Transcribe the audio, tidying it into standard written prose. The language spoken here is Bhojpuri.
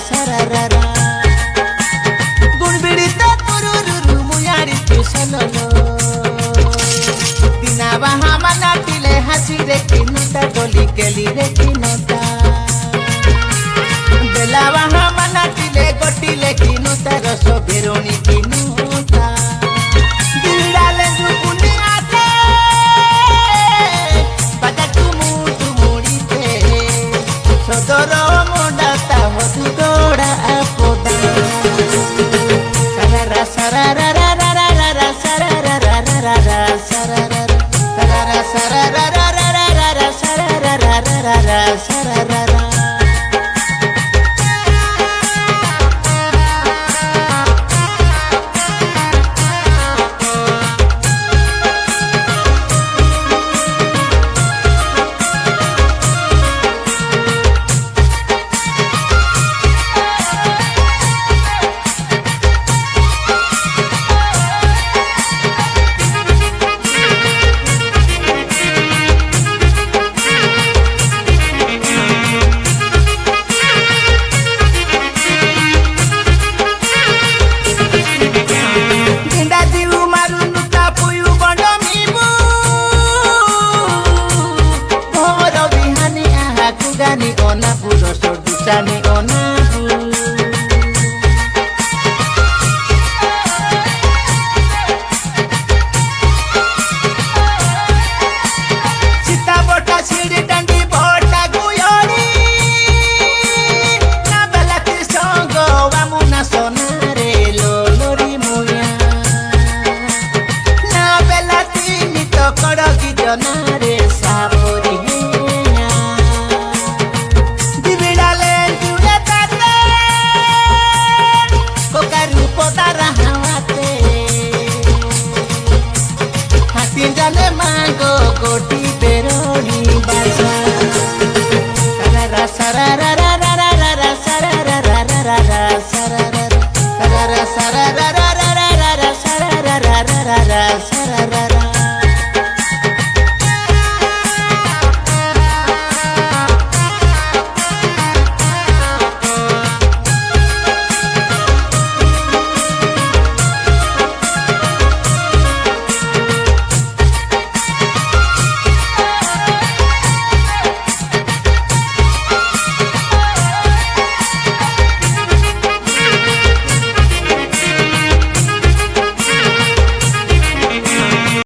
sararara गुणबिड़ीता तुरुरुरु मुयारी पेशनलो दिना बाहा मनाटिले हसी रे किनुता डोली केली रे किनुता बेला बाहा मनाटिले गोटिले किनुता रस बेरोनी किनुता दिलाले जुकुनी आते बाजा तुमुड़ीते सदरो मोडाता मधु गोड़ा आपोदा Gani ona puro sordu sani ona